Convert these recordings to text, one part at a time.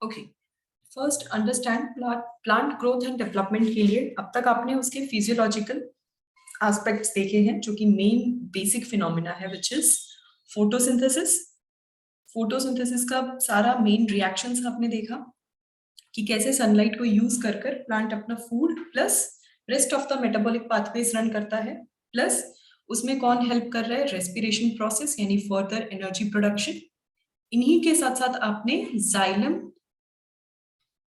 Okay, first understand plant growth and development के लिए अब तक आपने उसके फिजियोलॉजिकल एस्पेक्ट्स देखे हैं, जो कि मेन बेसिक फिनोमिना है, विच इज फोटोसिंथेसिस। फोटोसिंथेसिस का सारा मेन रिएक्शंस आपने देखा कि कैसे सनलाइट को यूज कर कर प्लांट अपना food plus rest of the metabolic pathways run करता है, प्लस उसमें कौन हेल्प कर रहा है, रेस्पिरेशन प्रोसेस यानी फर्दर एनर्जी प्रोडक्शन। इन्हीं के साथ साथ आपने जाइलम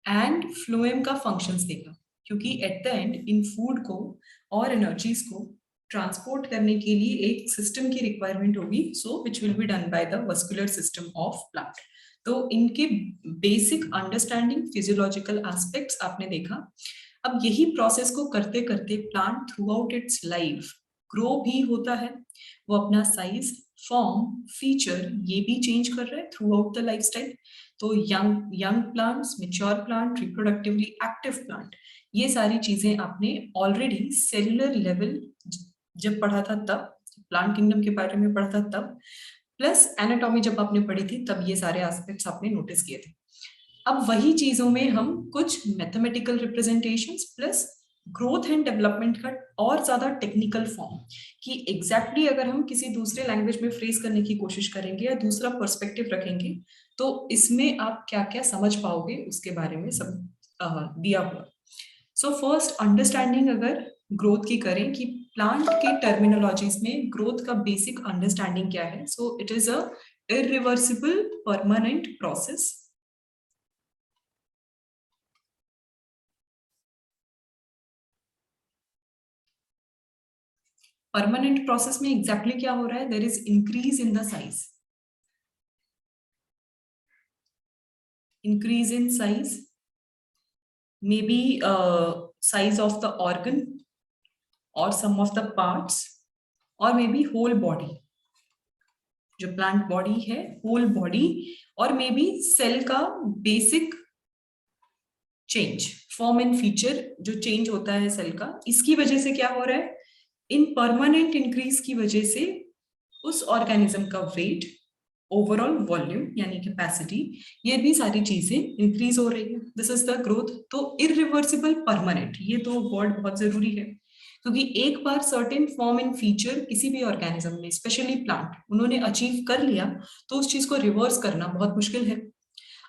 एंड फ्लोएम का फंक्शंस देखा, क्योंकि at the and in food को और एनर्जीज को ट्रांसपोर्ट करने के लिए एक सिस्टम की रिक्वायरमेंट होगी, so which will be done by the vascular system of plant. तो इनके बेसिक अंडरस्टैंडिंग फिजियोलॉजिकल एस्पेक्ट्स आपने देखा। अब यही प्रोसेस को करते करते plant through out it's life grow भी होता है, वो अपना साइज, फॉर्म, फीचर ये भी चेंज कर रहा है throughout the lifestyle. तो young plants, mature plant, reproductively active plant, ये सारी चीजें आपने ऑलरेडी सेलुलर लेवल जब पढ़ा था तब, प्लांट किंगडम के बारे में पढ़ा था तब, प्लस एनाटॉमी जब आपने पढ़ी थी तब ये सारे एस्पेक्ट्स आपने नोटिस किए थे। अब वही चीजों में हम कुछ mathematical representations plus growth and development का और ज्यादा टेक्निकल फॉर्म, कि एग्जैक्टली अगर हम किसी दूसरे लैंग्वेज में फ्रेज करने की कोशिश करेंगे या दूसरा पर्सपेक्टिव रखेंगे तो इसमें आप क्या क्या समझ पाओगे उसके बारे में सब दिया हुआ। सो फर्स्ट अंडरस्टैंडिंग अगर ग्रोथ की करें कि प्लांट के टर्मिनोलॉजीज में ग्रोथ का बेसिक अंडरस्टैंडिंग क्या है, so it is a irreversible permanent process. Permanent process में एग्जैक्टली क्या हो रहा है, there is increase in the size, increase in size, maybe size of the organ or some of the parts, or maybe whole body, जो plant body है whole body, और may be cell का basic change, form and feature जो change होता है cell का, इसकी वजह से क्या हो रहा है, इन परमानेंट इंक्रीज की वजह से उस ऑर्गेनिज्म का वेट, ओवरऑल वॉल्यूम यानी कैपेसिटी, ये भी सारी चीजें इंक्रीज हो रही है। This is the growth. तो इरिवर्सिबल परमानेंट, ये तो वर्ड बहुत जरूरी है, क्योंकि एक बार सर्टेन फॉर्म एंड फीचर किसी भी ऑर्गेनिज्म में, स्पेशली प्लांट, उन्होंने अचीव कर लिया तो उस चीज को रिवर्स करना बहुत मुश्किल है।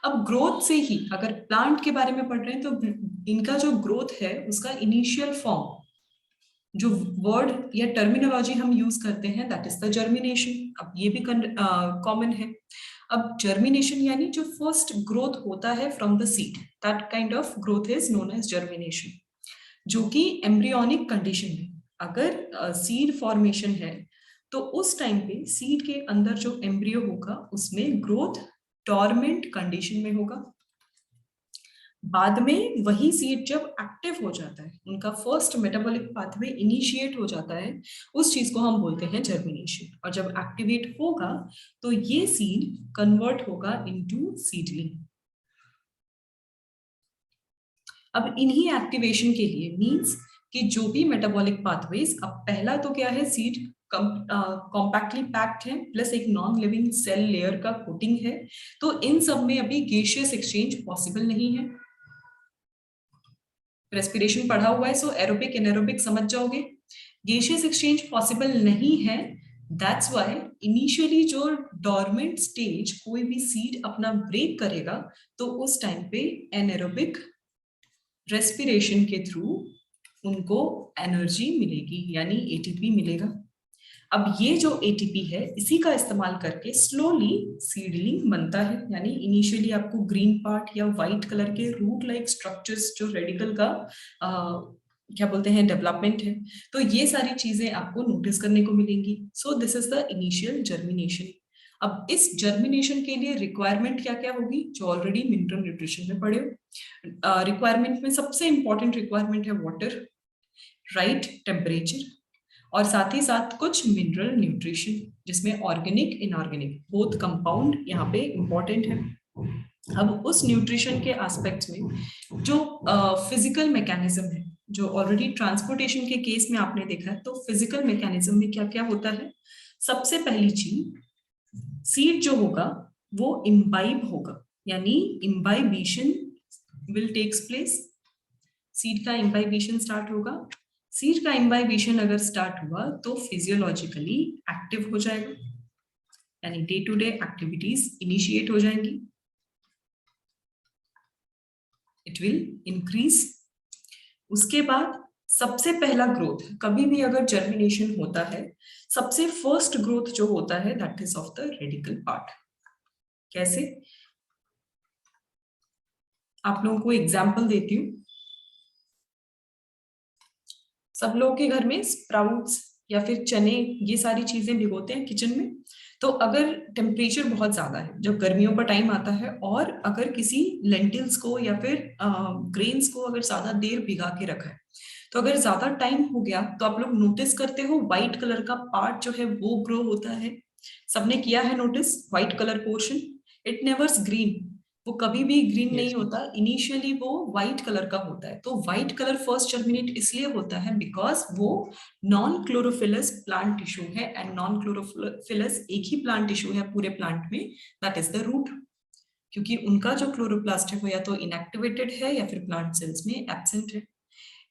अब ग्रोथ से ही अगर प्लांट के बारे में पढ़ रहे हैं तो इनका जो ग्रोथ है उसका इनिशियल फॉर्म, जो वर्ड या टर्मिनोलॉजी हम यूज करते हैं, दैट इज द जर्मिनेशन। अब ये भी कॉमन है। अब जर्मिनेशन यानी जो फर्स्ट ग्रोथ होता है from the seed, that kind of growth is known as germination, जो कि एम्ब्रियोनिक कंडीशन में, अगर सीड फॉर्मेशन है तो उस टाइम पे सीड के अंदर जो एम्ब्रियो होगा उसमें ग्रोथ डॉर्मेंट कंडीशन में होगा। बाद में वही सीड जब एक्टिव हो जाता है, उनका फर्स्ट मेटाबॉलिक पाथवे इनिशिएट हो जाता है, उस चीज को हम बोलते हैं जर्मिनेशन। और जब एक्टिवेट होगा तो ये सीड कन्वर्ट होगा इनटू सीडलिंग। अब इन्हीं एक्टिवेशन के लिए मींस कि जो भी मेटाबॉलिक पाथवेज, अब पहला तो क्या है, सीड कॉम्पैक्टली पैक्ड है प्लस एक नॉन लिविंग सेल लेयर का कोटिंग है, तो इन सब में अभी गैसियस एक्सचेंज पॉसिबल नहीं है। रेस्पिरेशन पढ़ा हुआ है, सो एरोबिक एनारोबिक समझ जाओगे। गैसियस एक्सचेंज पॉसिबल नहीं है, दैट्स व्हाई इनिशियली जो डॉर्मेंट स्टेज कोई भी सीड अपना ब्रेक करेगा तो उस टाइम पे एनारोबिक रेस्पिरेशन के थ्रू उनको एनर्जी मिलेगी, यानी एटीपी मिलेगा। अब ये जो एटीपी है इसी का इस्तेमाल करके स्लोली सीडलिंग बनता है, यानी इनिशियली आपको ग्रीन पार्ट या व्हाइट कलर के रूट लाइक स्ट्रक्चर्स जो रेडिकल का क्या बोलते हैं डेवलपमेंट है, तो ये सारी चीजें आपको नोटिस करने को मिलेंगी। सो this is the initial germination. अब इस जर्मिनेशन के लिए रिक्वायरमेंट क्या क्या होगी, जो ऑलरेडी मिनरल न्यूट्रिशन में पढ़े हो। रिक्वायरमेंट में सबसे इंपॉर्टेंट रिक्वायरमेंट है वाटर, राइट टेम्परेचर, और साथ ही साथ कुछ मिनरल न्यूट्रिशन, जिसमें ऑर्गेनिक इनऑर्गेनिक बोथ कंपाउंड यहाँ पे इंपॉर्टेंट है। अब उस न्यूट्रिशन के एस्पेक्ट्स में जो फिजिकल मैकेनिज्म है, जो ऑलरेडी ट्रांसपोर्टेशन के केस में आपने देखा है, तो फिजिकल मैकेनिज्म में क्या क्या होता है। सबसे पहली चीज, सीड जो होगा वो इम्बाइब होगा, यानी imbibition will takes place, seed का इम्बाइबिशन स्टार्ट होगा। सीड का इम्बाइबिशन अगर स्टार्ट हुआ तो फिजियोलॉजिकली एक्टिव हो जाएगा, यानी day to day activities initiate हो जाएंगी, इट विल इंक्रीज। उसके बाद सबसे पहला ग्रोथ, कभी भी अगर जर्मिनेशन होता है, सबसे फर्स्ट ग्रोथ जो होता है that is of the radical part. कैसे? आप लोगों को एग्जांपल देती हूँ। सब लोगों के घर में स्प्राउट्स या फिर चने ये सारी चीजें भिगोते हैं किचन में। तो अगर टेम्परेचर बहुत ज्यादा है, जब गर्मियों का टाइम आता है, और अगर किसी लेंटिल्स को या फिर ग्रेन्स को अगर ज्यादा देर भिगा के रखा है, तो अगर ज्यादा टाइम हो गया तो आप लोग नोटिस करते हो व्हाइट कलर का पार्ट जो है वो ग्रो होता है। सबने किया है notice? White colour portion, it नेवर्स green, वो कभी भी ग्रीन नहीं होता, इनिशियली वो व्हाइट कलर का होता है। तो व्हाइट कलर फर्स्ट जर्मिनेट इसलिए होता है बिकॉज वो नॉन क्लोरोफिलस प्लांट टिश्यू है, एंड नॉन क्लोरोफिलस एक ही प्लांट टिश्यू है पूरे प्लांट में, दैट इज द रूट। क्योंकि उनका जो क्लोरोप्लास्ट है वो या तो इनएक्टिवेटेड है या फिर प्लांट सेल्स में एब्सेंट है।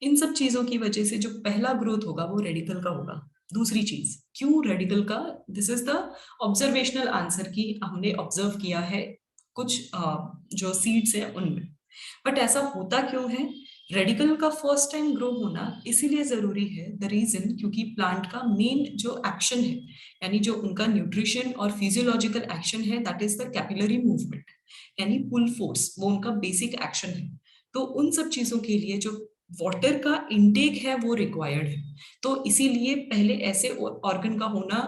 इन सब चीजों की वजह से जो पहला ग्रोथ होगा वो रेडिकल का होगा। दूसरी चीज, क्यों रेडिकल का? This is the observational answer की हमने ऑब्जर्व किया है कुछ जो सीड्स हैं उनमें। बट ऐसा होता क्यों है? रेडिकल का फर्स्ट टाइम ग्रो होना इसीलिए जरूरी है, द रीजन क्योंकि प्लांट का मेन जो एक्शन है, यानी जो उनका न्यूट्रिशन और फिजियोलॉजिकल एक्शन है, that is the capillary movement, यानी पुल फोर्स, वो उनका बेसिक एक्शन है। तो उन सब चीजों के लिए जो वाटर का इनटेक है वो रिक्वायर्ड है। तो इसीलिए पहले ऐसे ऑर्गन का होना,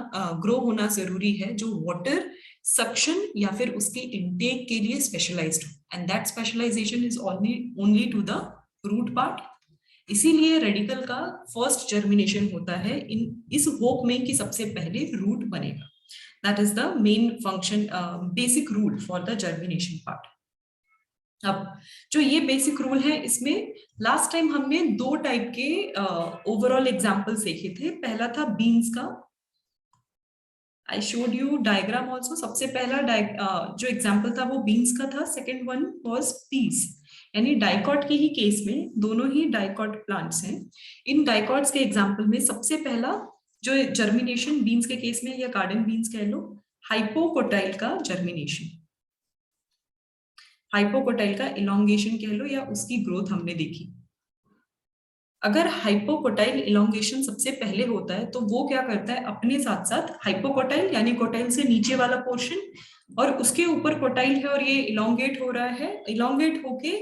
ग्रो होना जरूरी है जो वाटर सक्शन या फिर उसके इनटेक के लिए स्पेशलाइज्ड हो, and that specialisation is only to the root part. इसीलिए रेडिकल का फर्स्ट जर्मिनेशन होता है इन इस होप में कि सबसे पहले रूट बनेगा। That is the main function, basic rule for the germination part. अब जो ये बेसिक रूल है, इसमें लास्ट टाइम हमने दो टाइप के ओवरऑल एग्जांपल्स देखे थे। पहला था बीन्स का, I showed you diagram also. सबसे पहला जो एग्जाम्पल था वो बीन्स का था। सेकेंड वन वॉज पीस, यानी डाइकॉट के ही केस में, दोनों ही डाइकॉट प्लांट्स हैं। इन डाइकॉट्स के एग्जाम्पल में सबसे पहला जो जर्मिनेशन बीन्स के केस में, या गार्डन बीन्स कह लो, हाइपोकोटाइल का जर्मिनेशन, हाइपोकोटाइल का इलोंगेशन कह लो, या उसकी ग्रोथ हमने देखी। अगर हाइपोकोटाइल इलोंगेशन सबसे पहले होता है तो वो क्या करता है, अपने साथ साथ हाइपोकोटाइल यानी कोटाइल से नीचे वाला पोर्शन, और उसके ऊपर कोटाइल है और ये इलोंगेट हो रहा है, इलोंगेट होके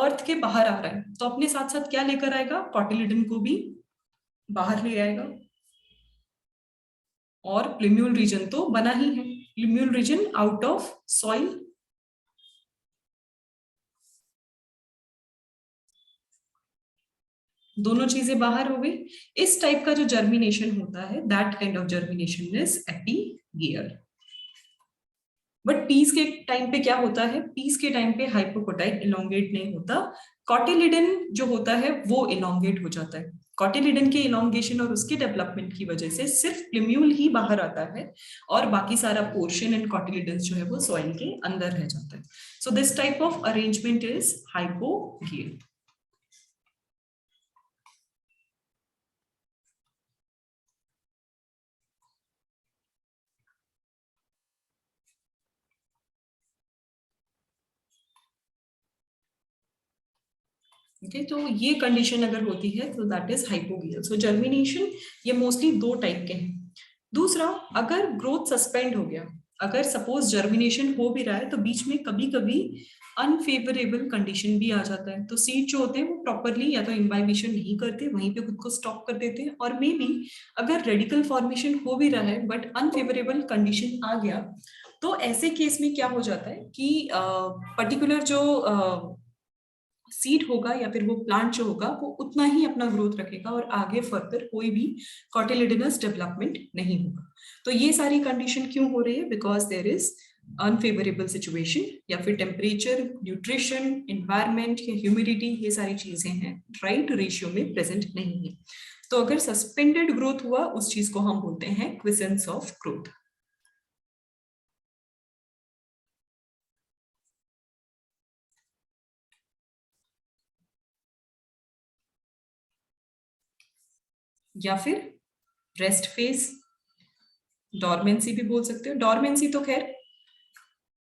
अर्थ के बाहर आ रहा है, तो अपने साथ साथ क्या लेकर आएगा, कॉटिलिडन को भी बाहर ले आएगा। और प्लिम्यूल रीजन तो बना ही है, प्लिम्यूल रीजन आउट ऑफ सॉइल। दोनों चीजें बाहर हो गई। इस टाइप का जो जर्मिनेशन होता है, that kind of germination is epigeal. But peas के टाइम पे क्या होता है, पीस के टाइम पे हाइपोकोटाइल इलोंगेट नहीं होता, कॉटिलिडन जो होता है वो इलोंगेट हो जाता है। कॉटिलिडन के इलोंगेशन और उसके डेवलपमेंट की वजह से सिर्फ प्लिम्यूल ही बाहर आता है, और बाकी सारा पोर्शन एंड कॉटिलिडन जो है वो सॉइल के अंदर रह जाता है। So this type of arrangement is hypogeal. Okay, तो ये कंडीशन अगर होती है तो that is hypogeal. So germination ये मोस्टली दो टाइप के हैं। दूसरा, अगर ग्रोथ सस्पेंड हो गया, अगर सपोज जर्मिनेशन हो भी रहा है तो बीच में कभी कभी अनफेवरेबल कंडीशन भी आ जाता है, तो सीड जो होते हैं वो प्रॉपरली या तो इम्बाइबिशन नहीं करते, वहीं पे खुद को स्टॉप कर देते हैं, और मे बी अगर रेडिकल फॉर्मेशन हो भी रहा है बट अनफेवरेबल कंडीशन आ गया, तो ऐसे केस में क्या हो जाता है कि पर्टिकुलर जो सीड होगा या फिर वो प्लांट जो होगा वो उतना ही अपना ग्रोथ रखेगा, और आगे फर्दर कोई भी कॉटिलिडनस डेवलपमेंट नहीं होगा। तो ये सारी कंडीशन क्यों हो रही है, because there is unfavourable situation, या फिर टेम्परेचर, न्यूट्रिशन, इन्वायरमेंट या ह्यूमिडिटी, ये सारी चीजें हैं राइट रेशियो में प्रेजेंट नहीं है। तो अगर सस्पेंडेड ग्रोथ हुआ, उस चीज को हम बोलते हैं क्विसेंस ऑफ ग्रोथ। या फिर रेस्ट फेज, डॉर्मेंसी भी बोल सकते हो। डॉर्मेंसी तो खैर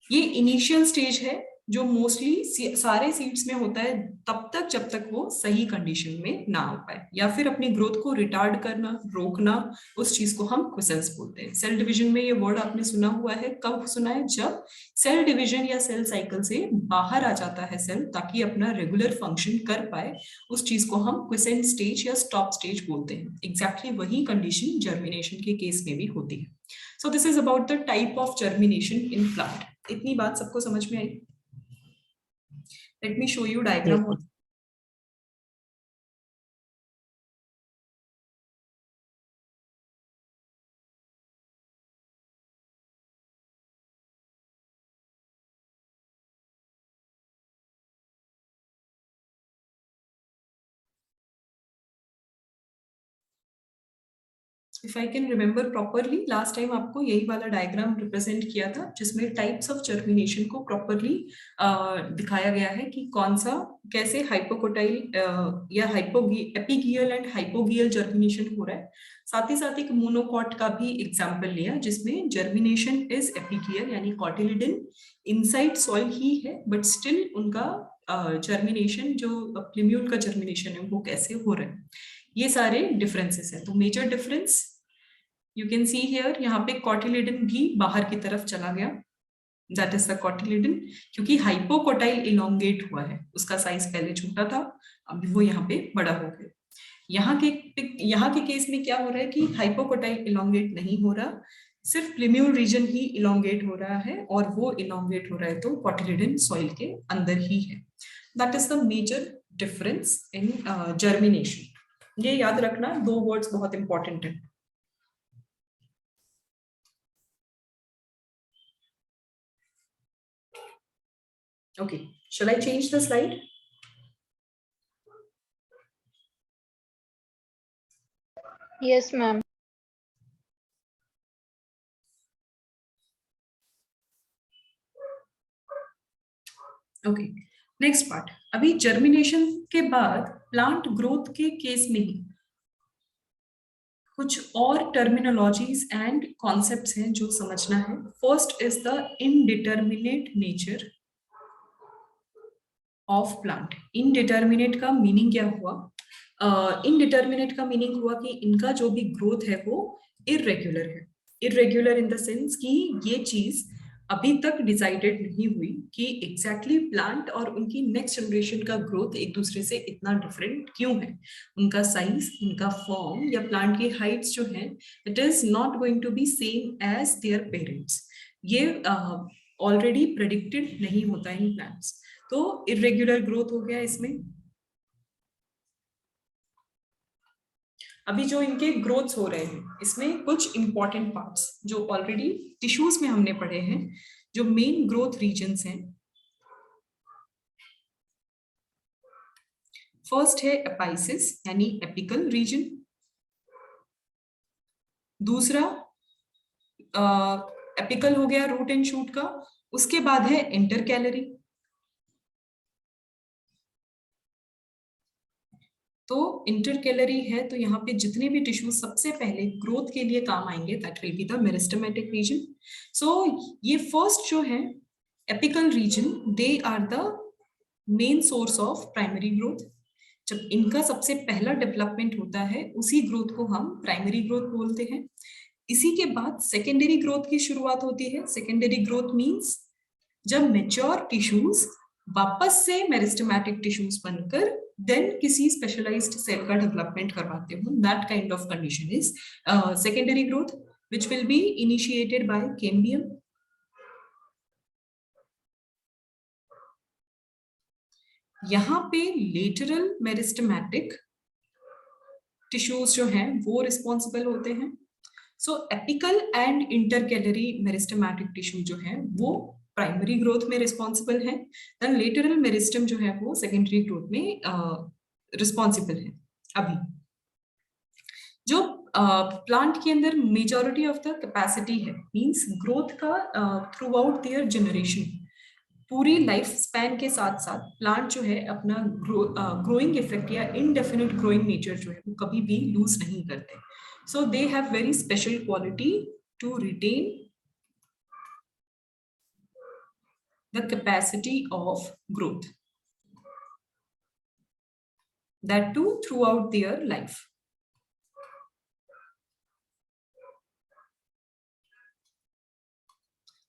ये इनिशियल स्टेज है जो मोस्टली सारे सीड्स में होता है तब तक जब तक वो सही कंडीशन में ना हो पाए, या फिर अपनी ग्रोथ को रिटार्ड करना, रोकना, उस चीज को हम क्विसेंस बोलते हैं। सेल डिवीजन में ये वर्ड आपने सुना हुआ है, कब सुना है? जब सेल डिवीजन या सेल साइकिल से बाहर आ जाता है सेल ताकि अपना रेगुलर फंक्शन कर पाए, उस चीज को हम क्विसेंट स्टेज या स्टॉप स्टेज बोलते हैं। एग्जैक्टली वही कंडीशन जर्मिनेशन के केस में भी होती है। So this is about the type of germination in plant. इतनी बात सबको समझ में आई? Let me show you diagram. If I can remember properly, last time आपको यही वाला डायग्राम रिप्रेजेंट किया था जिसमें टाइप्स ऑफ जर्मिनेशन को प्रॉपरली दिखाया गया है कि कौन सा कैसे हाइपोकोटाइल या एपिगियल एंड हाइपोगियल जर्मिनेशन हो रहा है। साथ ही साथ एक मोनोकॉट का भी एग्जांपल लिया जिसमें जर्मिनेशन इज एपिगियल यानी कॉटिलिडन इनसाइड सॉइल ही है, बट स्टिल उनका जर्मिनेशन जो प्लिम्यूल का जर्मिनेशन है वो कैसे हो रहा है। ये सारे डिफरेंसेस है। तो major difference you can see here, यहाँ पे कॉटिलिडन भी बाहर की तरफ चला गया, दैट इज द कॉटिलिडन, क्योंकि हाइपोकोटाइल इलोंगेट हुआ है, उसका साइज पहले छोटा था, अभी वो यहाँ पे बड़ा हो गया। यहाँ के केस में क्या हो रहा है कि हाइपोकोटाइल इलोंगेट नहीं हो रहा, सिर्फ प्लिम्यूल रीजन ही इलोंगेट हो रहा है, और वो इलोंगेट हो रहा है तो कॉटिलिडन सॉइल के अंदर ही है। That is the major difference in germination. ये याद रखना, दो वर्ड्स बहुत इंपॉर्टेंट है। Okay, shall I change the slide? Yes, ma'am. Okay, next part. अभी जर्मिनेशन के बाद प्लांट ग्रोथ के केस में ही कुछ और टर्मिनोलॉजीज एंड कॉन्सेप्ट्स हैं जो समझना है। First is the indeterminate nature of plant. Indeterminate का मीनिंग क्या हुआ? इनडिटर्मिनेट का मीनिंग हुआ कि इनका जो भी ग्रोथ है वो इरेग्युलर है। इरेग्युलर इन द सेंस कि ये चीज अभी तक डिसाइडेड नहीं हुई कि एग्जैक्टली प्लांट और उनकी नेक्स्ट जनरेशन का ग्रोथ एक दूसरे से इतना डिफरेंट क्यों है। उनका साइज, उनका फॉर्म या प्लांट की हाइट्स जो है, it is not going to be same as their parents. ये ऑलरेडी प्रेडिक्टेड नहीं होता इन प्लांट्स, तो इरेग्युलर ग्रोथ हो गया इसमें। अभी जो इनके ग्रोथ्स हो रहे हैं इसमें कुछ इंपॉर्टेंट पार्ट्स जो ऑलरेडी टिश्यूज में हमने पढ़े हैं, जो मेन ग्रोथ रीजन्स हैं। फर्स्ट है एपाइसिस यानी एपिकल रीजन। दूसरा एपिकल हो गया रूट एंड शूट का। उसके बाद है इंटरकैलरी। तो इंटरकैलरी है तो यहाँ पे जितने भी टिश्यू सबसे पहले ग्रोथ के लिए काम आएंगे, that will be the meristematic region. So ये फर्स्ट जो है apical region, they are the main source of primary growth. जब इनका सबसे पहला डेवलपमेंट होता है उसी ग्रोथ को हम प्राइमरी ग्रोथ बोलते हैं। इसी के बाद सेकेंडरी ग्रोथ की शुरुआत होती है। सेकेंडरी ग्रोथ मींस जब मेच्योर टिश्यूज वापस से मेरिस्टेमेटिक टिश्यूज बनकर देन किसी स्पेशलाइज्ड सेल का डेवलपमेंट करवाते हो, that kind of condition is secondary growth, which will be initiated by cambium. यहाँ पे लेटरल मेरिस्टेमेटिक टिश्यूज जो हैं वो रिस्पॉन्सिबल होते हैं। So apical and intercalary meristematic tissue जो है वो प्राइमरी ग्रोथ में रिस्पॉन्सिबल है, देन लेटरल मेरिस्टम जो है वो सेकेंडरी ग्रोथ में रिस्पॉन्सिबल है। अभी जो प्लांट के अंदर मेजॉरिटी ऑफ द कैपेसिटी है मींस ग्रोथ का थ्रू आउट देयर जनरेशन, पूरी लाइफ स्पैन के साथ साथ प्लांट जो है अपना ग्रोइंग इफेक्ट या इनडेफिनिट ग्रोइंग नेचर जो है वो कभी भी लूज नहीं करते. So they have very special quality to retain the capacity of growth, that too throughout their life.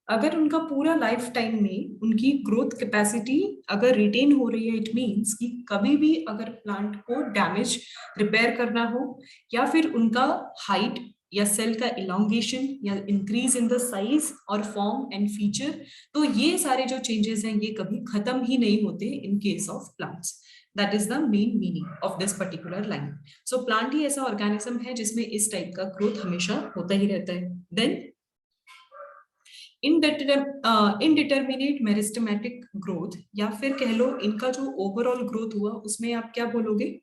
अगर उनका पूरा लाइफ टाइम में उनकी ग्रोथ कैपेसिटी अगर रिटेन हो रही है, इट मीन्स कि कभी भी अगर प्लांट को डैमेज रिपेयर करना हो या फिर उनका हाइट या सेल का इलोंगेशन या इंक्रीज इन द साइज और फॉर्म एंड फीचर, तो ये सारे जो चेंजेस हैं ये कभी खत्म ही नहीं होते in case of plants. That is the main meaning of this particular line. So plant ही ऐसा ऑर्गेनिज्म है जिसमें इस टाइप का ग्रोथ हमेशा होता ही रहता है. देन इनडिटर्मिनेट मेरिस्टेमेटिक ग्रोथ, या फिर कह लो इनका जो ओवरऑल ग्रोथ हुआ उसमें आप क्या बोलोगे?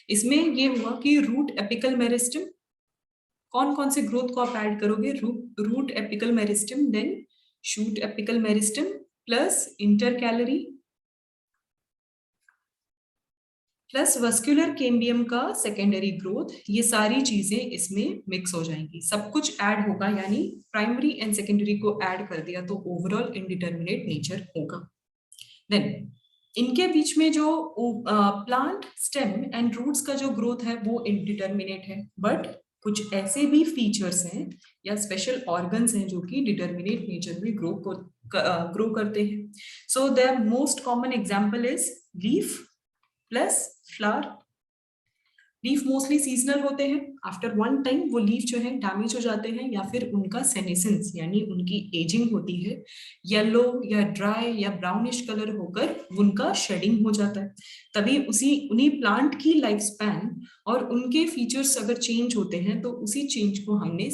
इसमें ये हुआ कि रूट एपिकल मेरिस्टम. कौन कौन से ग्रोथ को आप ऐड करोगे? Root apical meristem, then shoot apical meristem plus intercalary plus vascular cambium का सेकेंडरी ग्रोथ. ये सारी चीजें इसमें मिक्स हो जाएंगी, सब कुछ ऐड होगा, यानी प्राइमरी एंड सेकेंडरी को ऐड कर दिया तो ओवरऑल इनडिटर्मिनेट नेचर होगा. देन इनके बीच में जो प्लांट स्टेम एंड रूट्स का जो ग्रोथ है वो इनडिटर्मिनेट है, बट कुछ ऐसे भी फीचर्स हैं या स्पेशल ऑर्गन्स हैं जो कि डिटर्मिनेट नेचर में ग्रो करते हैं. So the most common example is leaf plus flower. Leaf mostly seasonal होते हैं, आफ्टर वन टाइम वो लीफ जो है डैमेज हो जाते हैं या फिर उनका सेनेसेंस यानी उनकी एजिंग होती है, येलो या ड्राई या ब्राउनिश कलर होकर उनका शेडिंग हो जाता है. तभी उन्हीं प्लांट की लाइफ स्पैन और उनके फीचर्स अगर चेंज होते हैं तो उसी चेंज को हमने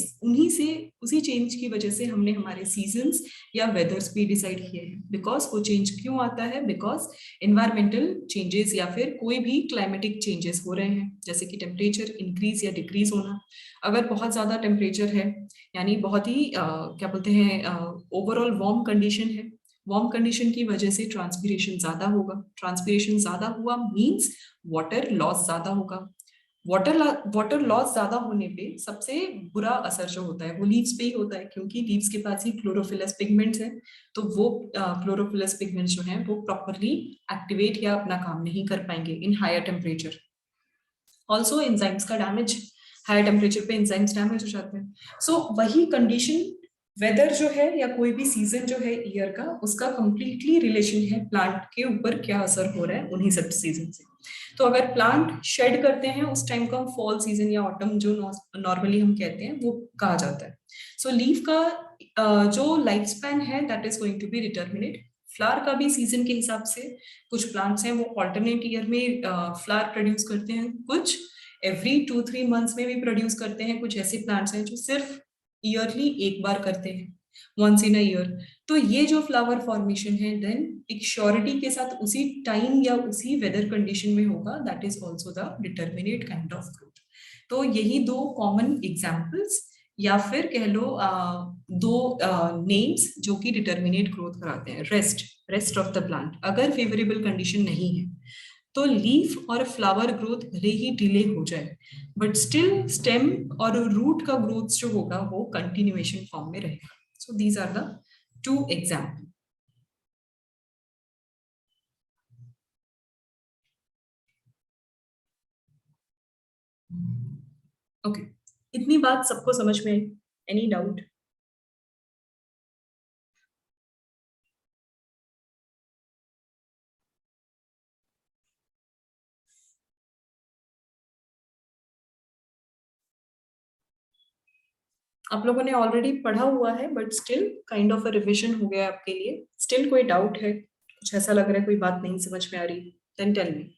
उसी चेंज की वजह से हमने हमारे सीजन्स या वेदर्स भी डिसाइड किए हैं. बिकॉज वो चेंज क्यों आता है? बिकॉज एनवायरमेंटल चेंजेस या फिर कोई भी क्लाइमेटिक चेंजेस हो रहे हैं, जैसे कि टेम्परेचर इंक्रीज या डिक्रीज होना. अगर बहुत ज्यादा टेम्परेचर है यानी बहुत ही क्या बोलते हैं ओवरऑल वार्म कंडीशन है, वार्म कंडीशन की वजह से ट्रांसपीरेशन ज्यादा होगा. ट्रांसपीरेशन ज्यादा हुआ मींस वाटर लॉस ज्यादा होगा. वाटर लॉस ज्यादा होने पे सबसे बुरा असर जो होता है वो लीव्स पे ही होता है, क्योंकि लीव्स के पास ही क्लोरोफिलस पिगमेंट्स हैं. तो वो क्लोरोफिलस पिगमेंट्स जो हैं वो प्रॉपरली एक्टिवेट या अपना काम नहीं कर पाएंगे in higher temperature. Also enzymes का डैमेज, हायर टेम्परेचर पे एंजाइम्स डैमेज हो जाते हैं. सो वही कंडीशन वेदर जो है या कोई भी सीजन जो है ईयर का, उसका कंप्लीटली रिलेशन है प्लांट के ऊपर क्या असर हो रहा है उन्हीं सब सीजन से. तो अगर प्लांट शेड करते हैं उस टाइम को हम फॉल सीजन या ऑटम जो नॉर्मली हम कहते हैं वो कहा जाता है. सो लीफ का जो लाइफ स्पैन है that is going to be determinate. Flower का भी सीजन के हिसाब से, कुछ प्लांट्स हैं वो ऑल्टरनेट ईयर में फ्लावर प्रोड्यूस करते हैं, कुछ एवरी 2-3 मंथ्स में भी प्रोड्यूस करते हैं, कुछ ऐसे प्लांट्स हैं जो सिर्फ ईयरली एक बार करते हैं, वंस इन अ ईयर. तो ये जो फ्लावर फॉर्मेशन है देन एक श्योरिटी के साथ उसी टाइम या उसी वेदर कंडीशन में होगा, that is also the determinate kind of growth. तो यही दो कॉमन एग्जाम्पल्स या फिर कह लो दो नेम्स जो कि डिटर्मिनेट ग्रोथ कराते हैं. रेस्ट ऑफ द प्लांट अगर फेवरेबल कंडीशन नहीं है तो लीफ और फ्लावर ग्रोथ भले ही डिले हो जाए बट स्टिल स्टेम और रूट का ग्रोथ जो होगा वो कंटिन्यूएशन फॉर्म में रहेगा. So these are the two example. Okay, इतनी बात सबको समझ में आई? Any doubt? आप लोगों ने ऑलरेडी पढ़ा हुआ है but still kind of a revision हो गया आपके लिए. स्टिल कोई डाउट है, कुछ ऐसा लग रहा है कोई बात नहीं समझ में आ रही, then tell me.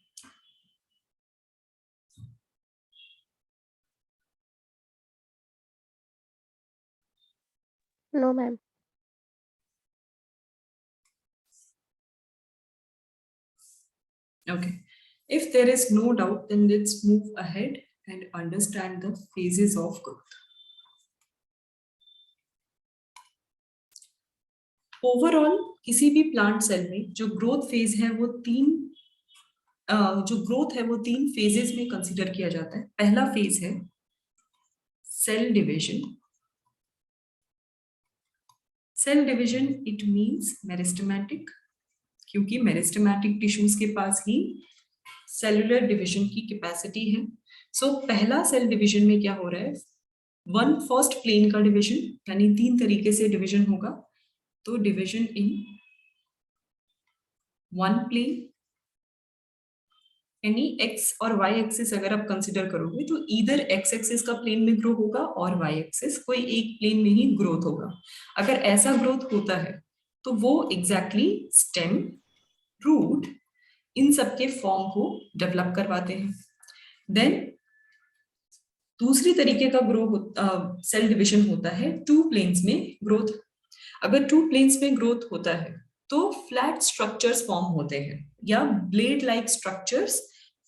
No, ma'am. Okay, if there is no doubt then let's move ahead and understand the phases of growth. Overall किसी भी प्लांट सेल में जो ग्रोथ फेज है वो तीन फेजेस में कंसीडर किया जाता है। पहला फेज है cell division. Cell division it means meristematic, क्योंकि मेरिस्टेमेटिक टिश्यूज के पास ही सेलुलर डिवीजन की कैपेसिटी है। सो पहला सेल डिवीजन में क्या हो रहा है, वन फर्स्ट प्लेन का डिवीजन, यानी 3 तरीके से डिवीजन होगा। तो डिवीजन इन वन प्लेन, यानी एक्स और वाई एक्सिस अगर आप कंसिडर करोगे तो इधर एक्स एक्सिस का प्लेन में ग्रो होगा और वाई एक्सिस कोई एक प्लेन में ही ग्रोथ होगा। अगर ऐसा ग्रोथ होता है तो वो एग्जैक्टली स्टेम, रूट, इन सब के फॉर्म को डेवलप करवाते हैं। देन दूसरी तरीके का सेल डिवीजन होता है टू प्लेन्स में ग्रोथ। अगर टू प्लेन्स में ग्रोथ होता है तो फ्लैट स्ट्रक्चर्स फॉर्म होते हैं या ब्लेड लाइक स्ट्रक्चर्स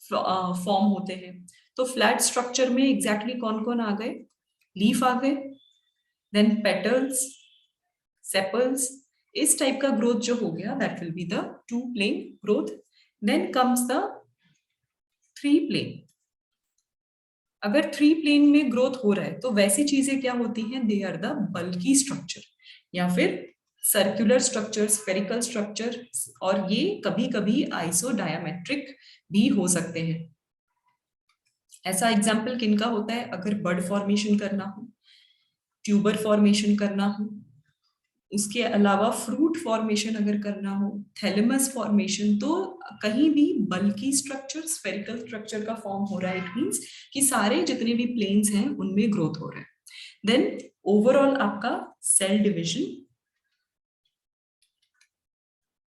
फॉर्म होते हैं। तो फ्लैट स्ट्रक्चर में एग्जैक्टली कौन कौन आ गए, लीफ आ गए, देन पेटल्स, सेपल्स, इस टाइप का ग्रोथ जो हो गया that will be the two plane growth. Then comes the three plane. अगर थ्री प्लेन में ग्रोथ हो रहा है तो वैसी चीजें क्या होती हैं, they are the bulky structure या फिर सर्कुलर स्ट्रक्चर, स्फेरिकल स्ट्रक्चर, और ये कभी कभी आइसोडायमेट्रिक भी हो सकते हैं। ऐसा एग्जाम्पल किनका होता है, अगर बड फॉर्मेशन करना हो, ट्यूबर फॉर्मेशन करना हो, उसके अलावा फ्रूट फॉर्मेशन अगर करना हो, थैलेमस फॉर्मेशन, तो कहीं भी बल्की स्ट्रक्चर, स्फेरिकल स्ट्रक्चर का फॉर्म हो रहा है, इट मींस कि सारे जितने भी प्लेन्स हैं उनमें ग्रोथ हो रहा है। देन ओवरऑल आपका सेल डिविजन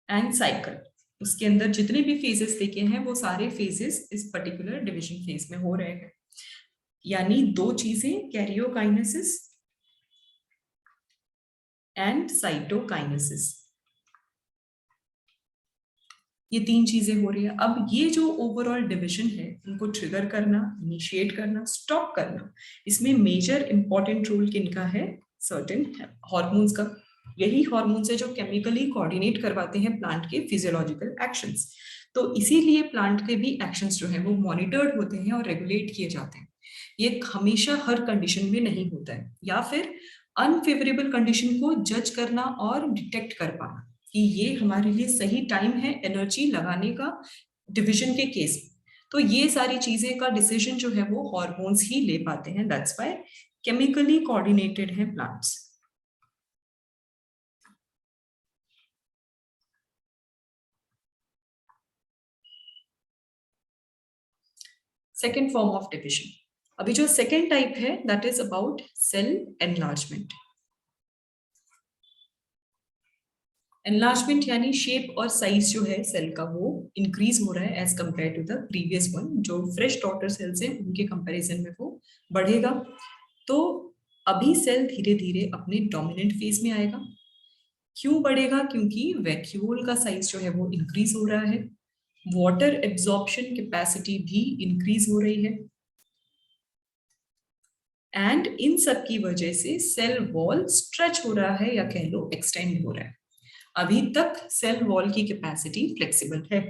एंड साइकिल, उसके अंदर जितने भी फेजेस देखे हैं वो सारे फेजेस इस पर्टिकुलर डिविजन फेज में हो रहे हैं। यानी दो चीजें, कैरियोकाइनेसिस एंड साइटोकाइनेसिस, ये तीन चीजें हो रही है। अब ये जो ओवरऑल डिविजन है उनको ट्रिगर करना, इनिशिएट करना, स्टॉप करना, इसमें मेजर इंपॉर्टेंट रोल किनका है, सर्टेन हार्मोन्स का। यही हार्मोन्स है जो केमिकली कोऑर्डिनेट करवाते हैं प्लांट के फिजियोलॉजिकल एक्शंस। तो इसीलिए प्लांट के भी एक्शंस जो है वो मॉनिटर्ड होते हैं और रेगुलेट किए जाते हैं। ये हमेशा हर कंडीशन में नहीं होता है, या फिर अनफेवरेबल कंडीशन को जज करना और डिटेक्ट कर पाना कि ये हमारे लिए सही टाइम है एनर्जी लगाने का डिवीजन के केस में। तो ये सारी चीजें का डिसीजन जो है वो हार्मोन्स ही ले पाते हैं। दैट्स व्हाई केमिकली कोऑर्डिनेटेड है plants. Second form of division, अभी जो सेकेंड टाइप है that is about cell enlargement. Enlargement यानी शेप और साइज जो है सेल का वो इंक्रीज हो रहा है as compare to the previous one. जो फ्रेश डॉटर सेल्स हैं उनके कंपैरिजन में वो बढ़ेगा। तो अभी सेल धीरे धीरे अपने डोमिनेंट फेज में आएगा। क्यों बढ़ेगा, क्योंकि वैक्यूल का साइज जो है वो इंक्रीज हो रहा है, वाटर एब्जॉर्प्शन कैपेसिटी भी इंक्रीज हो रही है, एंड इन सब की वजह से सेल वॉल स्ट्रेच हो रहा है या कह लो एक्सटेंड हो रहा है। अभी तक सेल वॉल की कैपेसिटी फ्लेक्सिबल है,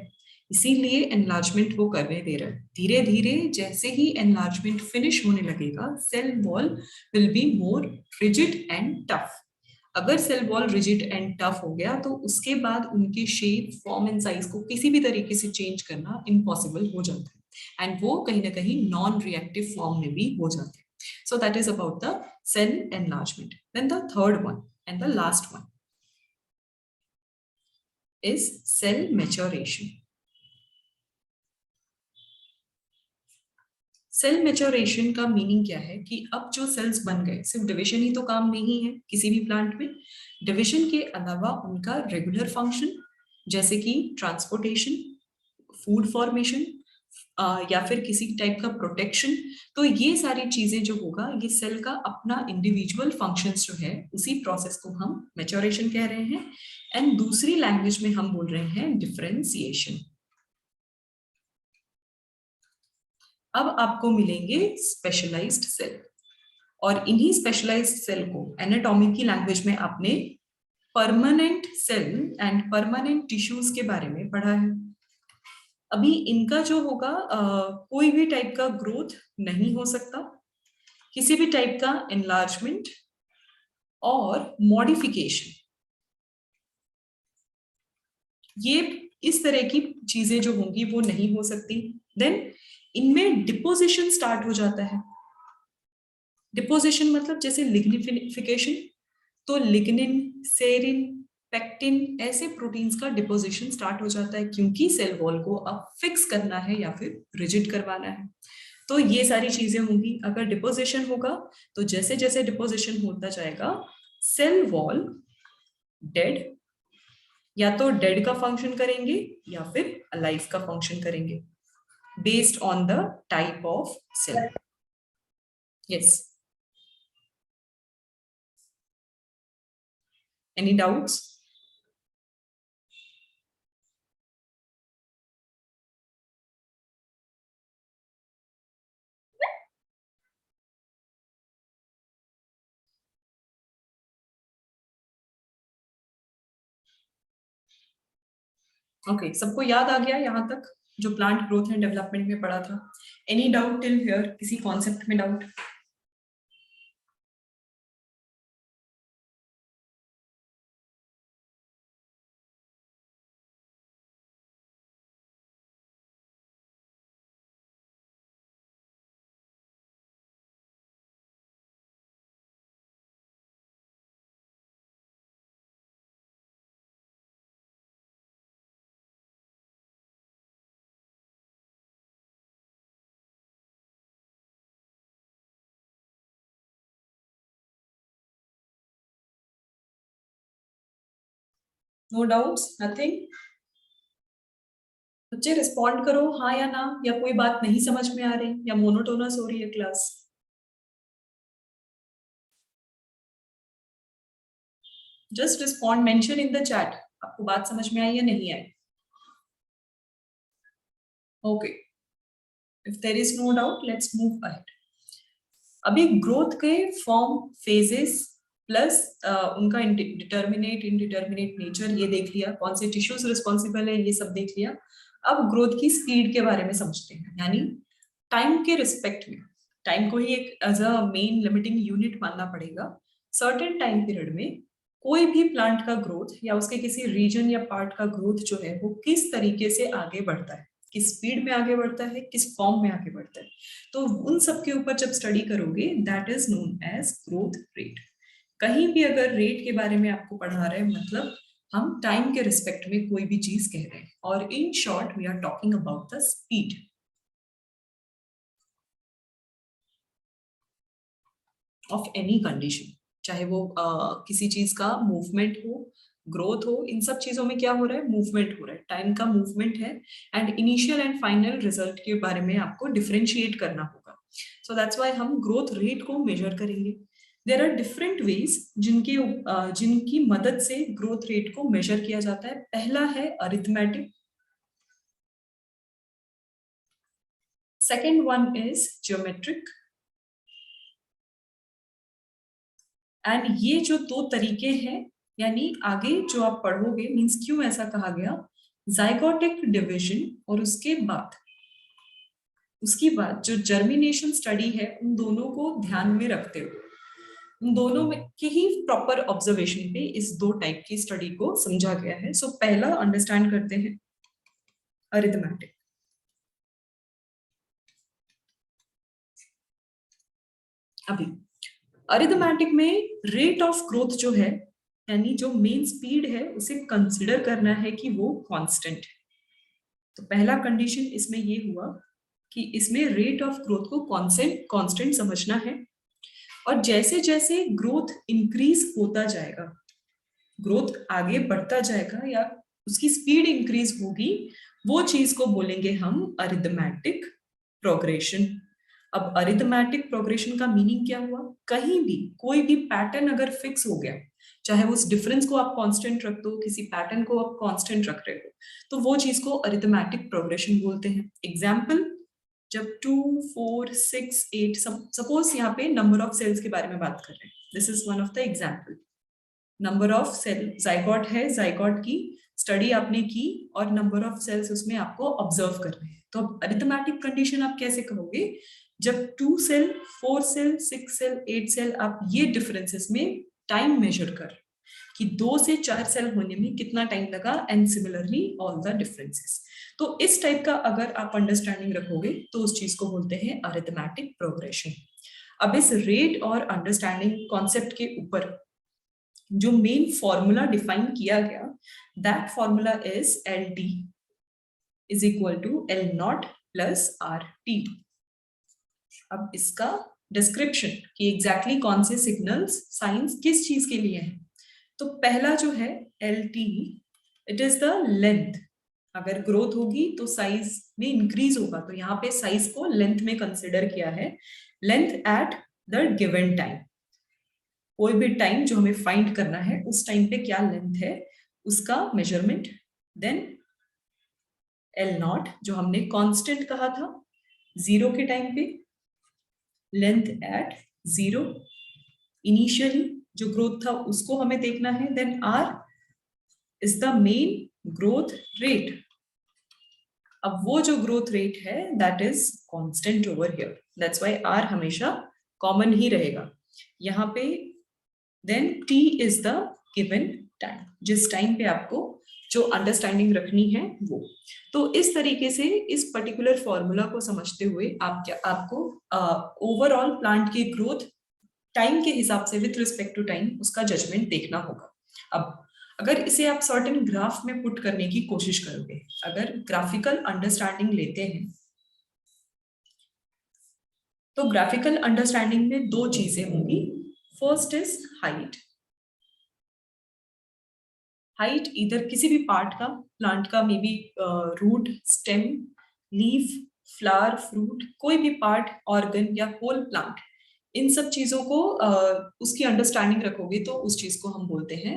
इसीलिए एनलार्जमेंट वो करने दे रहा है। धीरे धीरे जैसे ही एनलार्जमेंट फिनिश होने लगेगा cell wall will be more rigid and tough. अगर cell wall rigid and tough हो गया तो उसके बाद उनके शेप, फॉर्म एंड साइज को किसी भी तरीके से चेंज करना इम्पॉसिबल हो जाता है, एंड वो कहीं ना कहीं नॉन रिएक्टिव फॉर्म में भी हो जाते हैं। So that is about the cell enlargement. Then the third one and the last one is cell maturation. Cell maturation का मीनिंग क्या है कि अब जो सेल्स बन गए, सिर्फ डिविजन ही तो काम नहीं है किसी भी प्लांट में। डिविजन के अलावा उनका रेगुलर फंक्शन जैसे कि ट्रांसपोर्टेशन, फूड फॉर्मेशन, या फिर किसी टाइप का प्रोटेक्शन, तो ये सारी चीजें जो होगा ये सेल का अपना इंडिविजुअल फंक्शंस जो है उसी प्रोसेस को हम मैच्योरेशन कह रहे हैं। एंड दूसरी लैंग्वेज में हम बोल रहे हैं डिफरेंशिएशन। अब आपको मिलेंगे स्पेशलाइज्ड सेल, और इन्हीं स्पेशलाइज्ड सेल को एनाटॉमी की लैंग्वेज में आपने permanent cell and permanent tissues के बारे में पढ़ा है। अभी इनका जो होगा कोई भी टाइप का ग्रोथ नहीं हो सकता, किसी भी टाइप का एनलार्जमेंट और मॉडिफिकेशन, ये इस तरह की चीजें जो होंगी वो नहीं हो सकती। देन इनमें डिपोजिशन स्टार्ट हो जाता है। डिपोजिशन मतलब जैसे लिग्निफिकेशन, तो लिग्निन, सेरिन, पेक्टिन ऐसे प्रोटीन्स का डिपोजिशन स्टार्ट हो जाता है, क्योंकि सेल वॉल को अब फिक्स करना है या फिर रिजिड करवाना है। तो ये सारी चीजें होंगी। अगर डिपोजिशन होगा तो जैसे जैसे डिपोजिशन होता जाएगा सेल वॉल डेड, या तो डेड का फंक्शन करेंगे या फिर अलाइव का फंक्शन करेंगे based on the type of cell. Yes, any doubts? Okay, सबको याद आ गया यहाँ तक जो प्लांट ग्रोथ एंड डेवलपमेंट में पढ़ा था? Any doubt till here? किसी कॉन्सेप्ट में डाउट? No doubts, nothing? बच्चे रिस्पॉन्ड करो हाँ या ना, या कोई बात नहीं समझ में आ रही, या मोनोटोनस हो रही है class? Just respond, mention in the chat आपको बात समझ में आई या नहीं आई। Okay, if there is no doubt let's move ahead. अभी ग्रोथ के फॉर्म, फेजेस प्लस उनका डिटर्मिनेट इनडिटर्मिनेट नेचर ये देख लिया, कौन से टिश्यूज रिस्पॉन्सिबल है ये सब देख लिया। अब ग्रोथ की स्पीड के बारे में समझते हैं, यानी टाइम के रिस्पेक्ट में टाइम को ही एक as a main limiting unit मानना पड़ेगा। सर्टेन टाइम पीरियड में कोई भी प्लांट का ग्रोथ या उसके किसी रीजन या पार्ट का ग्रोथ जो है वो किस तरीके से आगे बढ़ता है, किस स्पीड में आगे बढ़ता है, किस फॉर्म में आगे बढ़ता है, तो उन सब के ऊपर जब स्टडी करोगे that is known as growth rate. कहीं भी अगर रेट के बारे में आपको पढ़ा रहे हैं मतलब हम टाइम के रिस्पेक्ट में कोई भी चीज कह रहे हैं, और in short we are talking about the speed of any condition, चाहे वो किसी चीज का मूवमेंट हो, ग्रोथ हो, इन सब चीजों में क्या हो रहा है, मूवमेंट हो रहा है, टाइम का मूवमेंट है। And initial and final result के बारे में आपको डिफरेंशिएट करना होगा। सो दैट्स व्हाई हम ग्रोथ रेट को मेजर करेंगे। देयर आर डिफरेंट वेज जिनकी मदद से ग्रोथ रेट को मेजर किया जाता है। पहला है arithmetic, second one is geometric, and ये जो दो तरीके हैं, यानी आगे जो आप पढ़ोगे मींस क्यों ऐसा कहा गया, जाइगोटिक डिवीजन और उसकी बाद जो जर्मिनेशन स्टडी है, उन दोनों को ध्यान में रखते हुए, उन दोनों में के ही प्रॉपर ऑब्जर्वेशन पे इस दो टाइप की स्टडी को समझा गया है। सो पहला अंडरस्टैंड करते हैं अरिथमेटिक। अभी अरिथमेटिक में रेट ऑफ ग्रोथ जो है, यानी जो मेन स्पीड है, उसे कंसिडर करना है कि वो कांस्टेंट है। तो पहला कंडीशन इसमें ये हुआ कि इसमें रेट ऑफ ग्रोथ को कांस्टेंट समझना है, और जैसे जैसे ग्रोथ इंक्रीज होता जाएगा, ग्रोथ आगे बढ़ता जाएगा या उसकी स्पीड इंक्रीज होगी, वो चीज को बोलेंगे हम अरिथमेटिक प्रोग्रेशन। अब अरिथमेटिक प्रोग्रेशन का मीनिंग क्या हुआ, कहीं भी कोई भी पैटर्न अगर फिक्स हो गया, चाहे उस डिफरेंस को आप कांस्टेंट रख दो, किसी पैटर्न को आप कांस्टेंट रख रहे हो, तो वो चीज को अरिथमेटिक प्रोग्रेशन बोलते हैं। एग्जाम्पल, जब 2 4 6 8 सपोज यहाँ पे नंबर ऑफ सेल्स के बारे में बात कर रहे हैं, this is one of the example. Number of cell, zygote है, जाइगोट की स्टडी आपने की और नंबर ऑफ सेल्स उसमें आपको ऑब्जर्व करने हैं। तो अरिथमेटिक कंडीशन आप कैसे कहोगे, जब 2 सेल, 4 सेल, 6 सेल, 8 सेल, आप ये डिफरेंसेस में टाइम मेजर कर कि 2 से 4 सेल होने में कितना टाइम लगा, and similarly all the differences. तो इस टाइप का अगर आप अंडरस्टैंडिंग रखोगे तो उस चीज को बोलते हैं अरिथमेटिक प्रोग्रेशन। अब इस रेट और अंडरस्टैंडिंग कॉन्सेप्ट के ऊपर जो मेन फॉर्मूला डिफाइन किया गया, that formula is LT is equal to L0 plus RT। अब इसका डिस्क्रिप्शन कि एग्जैक्टली कौन से सिग्नल्स, साइंस किस चीज के लिए हैं। तो पहला जो है LT, it is the length. अगर ग्रोथ होगी तो साइज में इंक्रीज होगा, तो यहाँ पे साइज को लेंथ में कंसिडर किया है। Length at the given time, कोई भी टाइम जो हमें फाइंड करना है उस टाइम पे क्या लेंथ है उसका मेजरमेंट। देन L0 जो हमने कांस्टेंट कहा था, 0 के टाइम पे लेंथ एट 0, इनिशियली जो ग्रोथ था उसको हमें देखना है। Then R is the main growth rate. अब वो जो ग्रोथ रेट है that is constant over here, that's why R हमेशा कॉमन ही रहेगा यहाँ पे। Then T is the given time, जिस टाइम पे आपको जो अंडरस्टैंडिंग रखनी है वो। तो इस तरीके से इस पर्टिकुलर फॉर्मूला को समझते हुए आपको ओवरऑल प्लांट की ग्रोथ टाइम के हिसाब से विथ रिस्पेक्ट टू टाइम उसका जजमेंट देखना होगा। अब अगर इसे आप सर्टेन ग्राफ में पुट करने की कोशिश करोगे, अगर ग्राफिकल अंडरस्टैंडिंग लेते हैं तो ग्राफिकल अंडरस्टैंडिंग में 2 चीजें होंगी। First is height. हाइट इधर किसी भी पार्ट का, प्लांट का, may be root, stem, leaf, flower, fruit, कोई भी पार्ट, ऑर्गन या होल प्लांट, इन सब चीजों को उसकी अंडरस्टैंडिंग रखोगे तो उस चीज को हम बोलते हैं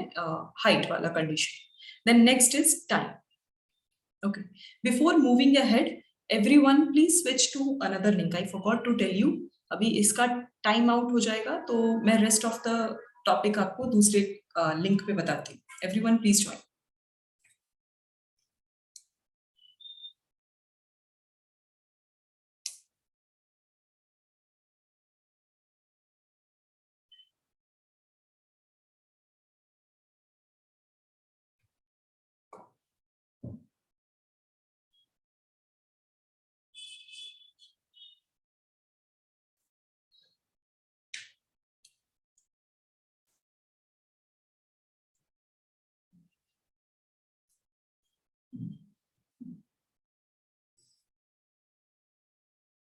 हाइट वाला condition. Then next is time. Okay, before moving ahead everyone please switch to another link. I forgot to tell you, अभी इसका टाइम आउट हो जाएगा तो मैं रेस्ट ऑफ द टॉपिक आपको दूसरे लिंक पे बताती हूँ। Everyone please join.